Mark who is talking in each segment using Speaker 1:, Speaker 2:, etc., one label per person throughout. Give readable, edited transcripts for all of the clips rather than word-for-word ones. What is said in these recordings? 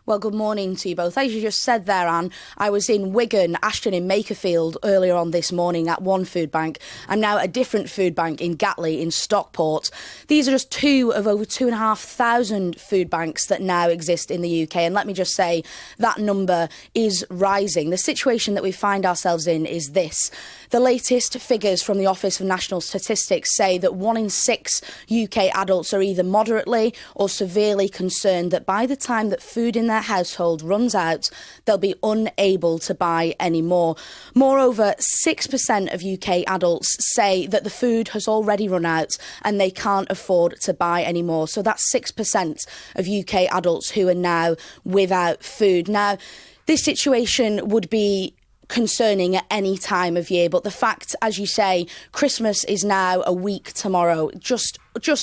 Speaker 1: Well, good morning to you both. As you just said there, Anne, I was in Wigan, Ashton in Makerfield earlier on this morning at one food bank. I'm now at a different food bank in Gatley in Stockport. These are just two of over 2,500 food banks that now exist in the UK. And let me just say that number is rising. The situation that we find ourselves in is this. The latest figures from the Office of National Statistics say that 1 in 6 UK adults are either moderately or severely concerned that by the time that food in their household runs out, they'll be unable to buy any more. Moreover, 6% of UK adults say that the food has already run out and they can't afford to buy any more. So that's 6% of UK adults who are now without food. Now, this situation would be concerning at any time of year, but the fact, as you say, Christmas is now a week tomorrow, just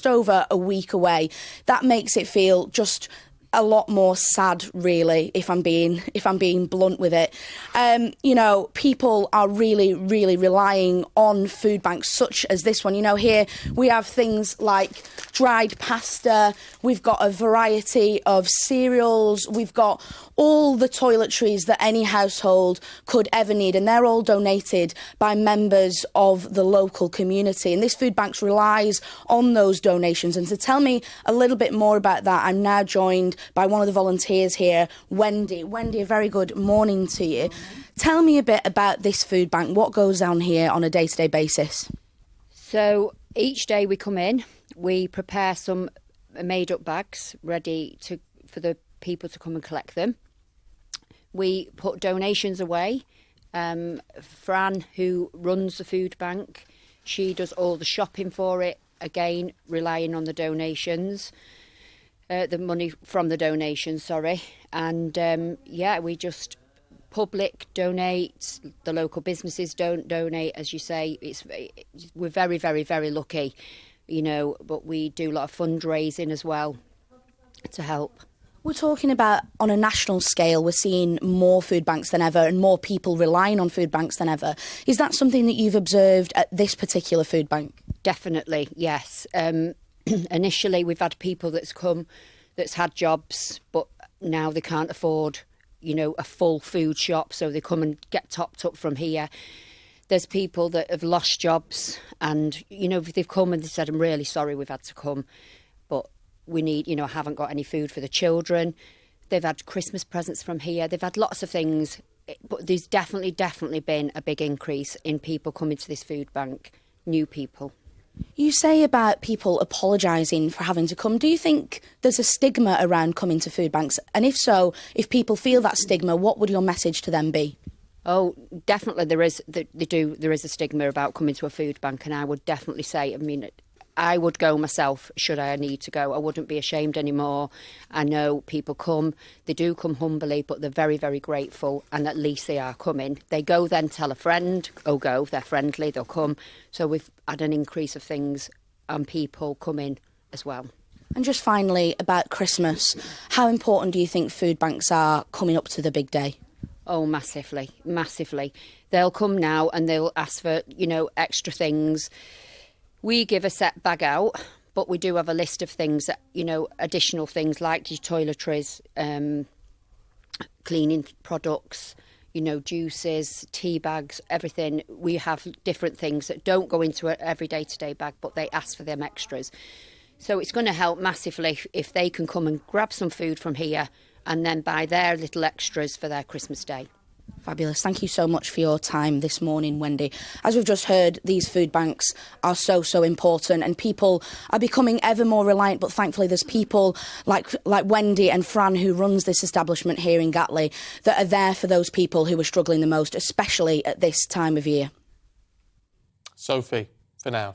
Speaker 1: over a week away, that makes it feel just a lot more sad, really, if I'm being blunt with it. You know, people are really relying on food banks such as this one. You know, here we have things like dried pasta, we've got a variety of cereals, we've got all the toiletries that any household could ever need, and they're all donated by members of the local community. And this food bank relies on those donations. And to tell me a little bit more about that, I'm now joined by one of the volunteers here, Wendy. Wendy, a very good morning to you. Tell me a bit about this food bank. What goes on here on a day-to-day basis?
Speaker 2: So each day we come in, we prepare some made-up bags ready for the people to come and collect them. We put donations away. Fran, who runs the food bank, she does all the shopping for it, again relying on the donations. The money from the donations, and yeah, we just public donates, the local businesses don't donate, as you say. We're very lucky, you know, but we do a lot of fundraising as well to help.
Speaker 1: We're talking about on a national scale, we're seeing more food banks than ever and more people relying on food banks than ever. Is that something that you've observed at this particular food bank?
Speaker 2: Definitely, yes. Initially, we've had people that's had jobs, but now they can't afford, you know, a full food shop, so they come and get topped up from here. There's people that have lost jobs, and, you know, they've come and they said, I'm really sorry we've had to come, but we need, you know, I haven't got any food for the children. They've had Christmas presents from here. They've had lots of things, but there's definitely been a big increase in people coming to this food bank, new people.
Speaker 1: You say about people apologising for having to come. Do you think there's a stigma around coming to food banks? And if so, if people feel that stigma, what would your message to them be?
Speaker 2: Oh, definitely there is. There is a stigma about coming to a food bank, and I would definitely say, I mean, I would go myself should I need to go. I wouldn't be ashamed anymore. I know people come, they do come humbly, but they're very grateful, and at least they are coming. They go then tell a friend, they're friendly, they'll come. So we've had an increase of things and people coming as well.
Speaker 1: And just finally, about Christmas, how important do you think food banks are coming up to the big day?
Speaker 2: Oh, massively. They'll come now and they'll ask for, you know, extra things. We give a set bag out, but we do have a list of things that, you know, additional things like your toiletries, cleaning products, you know, juices, tea bags, everything. We have different things that don't go into an every day-to-day bag, but they ask for them extras. So it's going to help massively if they can come and grab some food from here and then buy their little extras for their Christmas day.
Speaker 1: Fabulous. Thank you so much for your time this morning, Wendy. As we've just heard, these food banks are so important, and people are becoming ever more reliant, but thankfully there's people like Wendy and Fran, who runs this establishment here in Gatley, that are there for those people who are struggling the most, especially at this time of year.
Speaker 3: Sophie, for now.